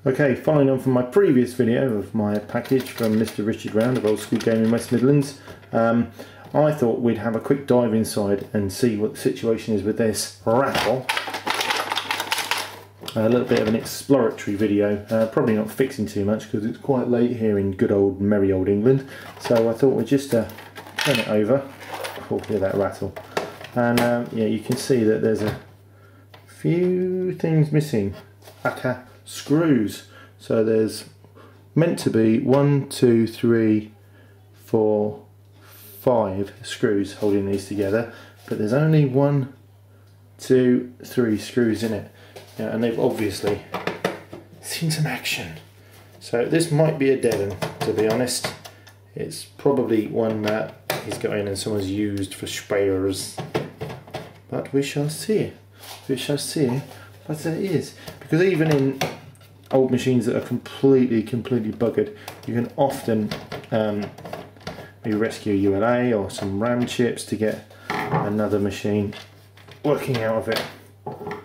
Okay, following on from my previous video of my package from Mr. Richard Round of Old School Gaming West Midlands, I thought we'd have a quick dive inside and see what the situation is with this rattle. A little bit of an exploratory video, probably not fixing too much because it's quite late here in good old merry old England, so I thought we'd just turn it over. Oh, hear that rattle. And yeah, you can see that there's a few things missing. Aka screws. So there's meant to be 1, 2, 3, 4, 5 screws holding these together, but there's only 1, 2, 3 screws in it. Yeah, and they've obviously seen some action. So this might be a dead end, to be honest. It's probably one that he's got in and someone's used for spares. But we shall see. We shall see what it is. Because even in old machines that are completely buggered, you can often maybe rescue a ULA or some RAM chips to get another machine working out of it. Here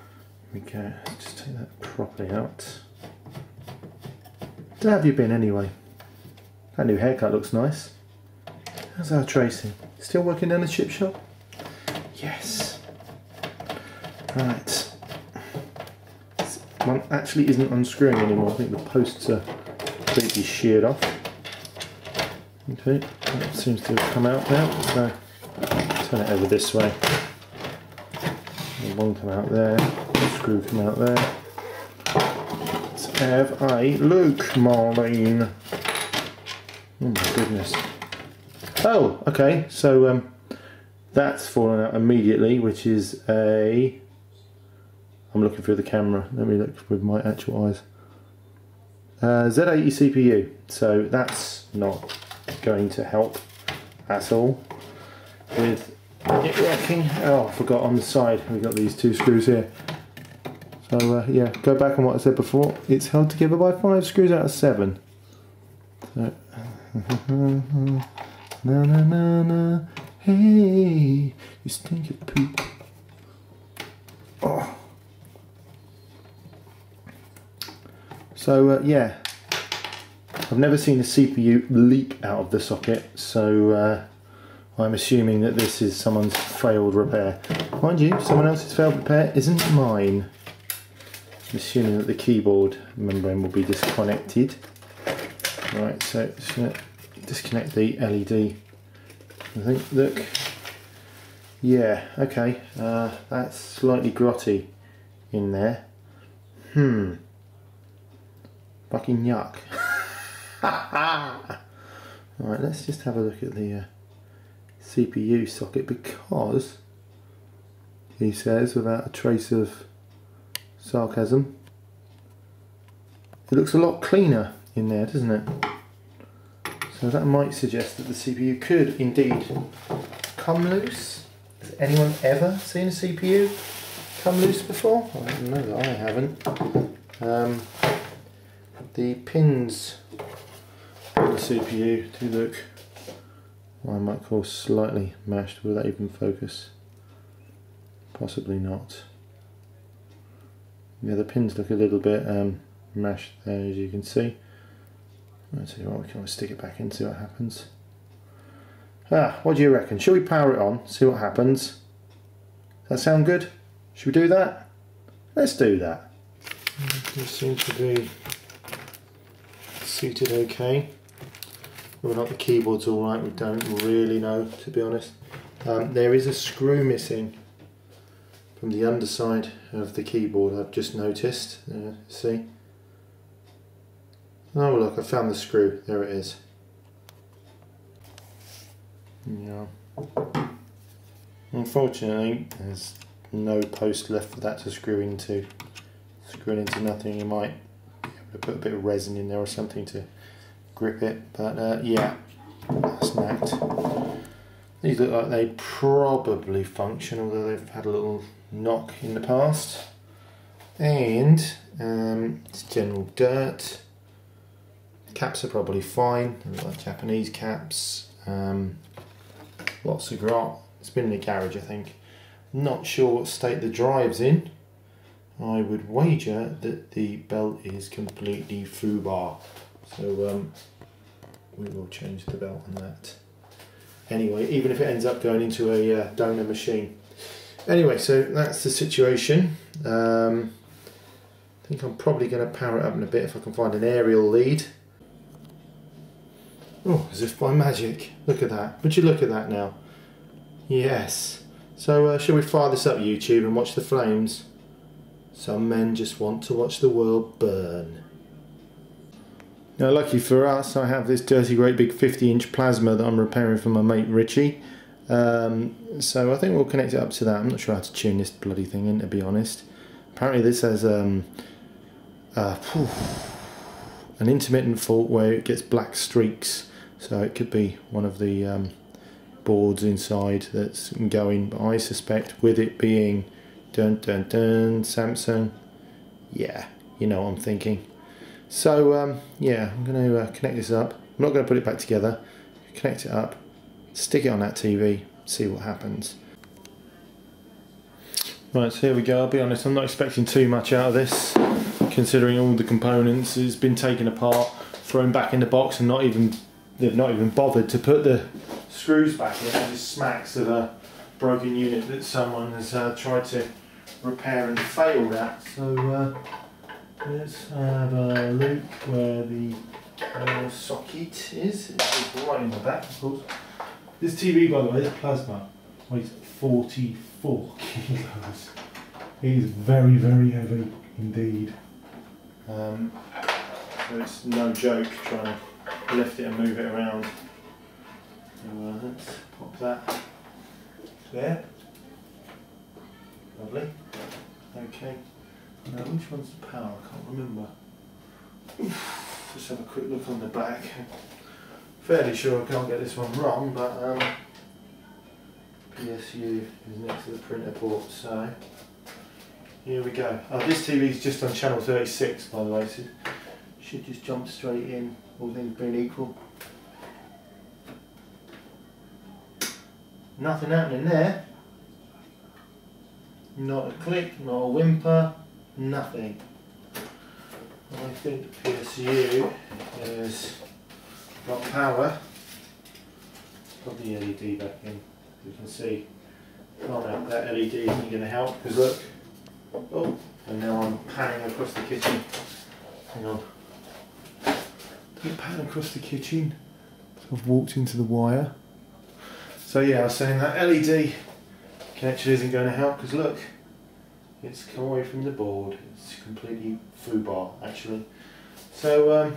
we go. Just take that properly out. How have you been anyway? That new haircut looks nice. How's our tracing? Still working down the chip shop? Yes. Right. One actually isn't unscrewing anymore. I think the posts are completely sheared off. Okay, that seems to have come out now. So turn it over this way. And one come out there. The screw come out there. Let's have a look, Marlene. Oh my goodness. Oh, okay. So that's fallen out immediately, which is a. I'm looking through the camera, let me look with my actual eyes. Z80 CPU, so that's not going to help at all with it working. Oh, I forgot on the side, we've got these 2 screws here. So yeah, go back on what I said before, it's held together by 5 screws out of 7. So, na na na na, hey, you stink of poop. Oh. So yeah, I've never seen a CPU leap out of the socket, so I'm assuming that this is someone's failed repair. Mind you, someone else's failed repair isn't mine. I'm assuming that the keyboard membrane will be disconnected. Right, so just going to disconnect the LED. I think, look, yeah, okay, that's slightly grotty in there. Fucking yuck. Right, let's just have a look at the CPU socket, because he says, without a trace of sarcasm, it looks a lot cleaner in there, doesn't it? So that might suggest that the CPU could indeed come loose. Has anyone ever seen a CPU come loose before? I don't know that I haven't. The pins on the CPU do look, I might call slightly mashed. Will that even focus? Possibly not. Yeah, the pins look a little bit mashed there, as you can see. Let's see what we can always stick it back in, see what happens. What do you reckon? Shall we power it on, see what happens? Does that sound good? Should we do that? Let's do that. This seems to be suited okay. Whether or not the keyboard's alright, we don't really know, to be honest. There is a screw missing from the underside of the keyboard, I've just noticed. See? Oh look, I found the screw, there it is. Yeah. Unfortunately, there's no post left for that to screw into. Screwing into nothing, you might put a bit of resin in there or something to grip it, but yeah, snapped. These look like they probably function, although they've had a little knock in the past. And it's general dirt. Caps are probably fine, they look like Japanese caps. Lots of grot. It's been in the garage, I think. Not sure what state the drive's in. I would wager that the belt is completely foobar. So we will change the belt on that. Anyway, even if it ends up going into a donor machine. Anyway, so that's the situation. I think I'm probably going to power it up in a bit if I can find an aerial lead. Oh, as if by magic. Look at that. Would you look at that now? Yes. So shall we fire this up YouTube and watch the flames? Some men just want to watch the world burn. Now lucky for us, I have this dirty great big 50-inch plasma that I'm repairing for my mate Richie. So I think we'll connect it up to that. I'm not sure how to tune this bloody thing in, to be honest. Apparently this has an intermittent fault where it gets black streaks. So it could be one of the boards inside that's going, but I suspect with it being Samsung, yeah, you know what I'm thinking. So yeah, I'm going to connect this up. I'm not going to put it back together. Connect it up, stick it on that TV, see what happens. Right, so here we go. I'll be honest, I'm not expecting too much out of this, considering all the components has been taken apart, thrown back in the box, and they've not even bothered to put the screws back in. It just smacks of a broken unit that someone has tried to repair and failed at. So let's have a look where the socket is. It's right in the back, of course. This TV, by the way, this plasma weighs 44 kilos. It is very, very heavy indeed. So it's no joke trying to lift it and move it around. So let's pop that there. Lovely. Okay. Now which one's the power? I can't remember. Just have a quick look on the back. Fairly sure I can't get this one wrong, but PSU is next to the printer port, so here we go. Oh, this TV is just on channel 36, by the way, so it should just jump straight in, all things being equal. Nothing happening there. Not a click, not a whimper, nothing. I think the PSU has got power. Put the LED back in. You can see, oh no, that LED isn't going to help because look, oh, and now I'm panning across the kitchen. Hang on. Don't pan across the kitchen. So I've walked into the wire. So yeah, I was saying that LED connection isn't going to help because look, it's come away from the board. It's completely foobar actually. So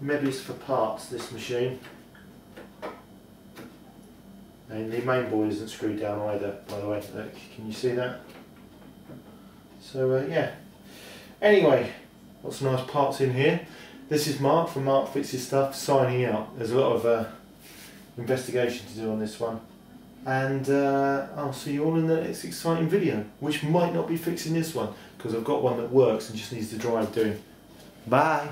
maybe it's for parts, this machine. And the main board isn't screwed down either, by the way. Look, can you see that? So yeah. Anyway, got some nice parts in here. This is Mark from Mark Fixes Stuff signing out. There's a lot of investigation to do on this one. And I'll see you all in the next exciting video, which might not be fixing this one, because I've got one that works and just needs the drive doing. Bye!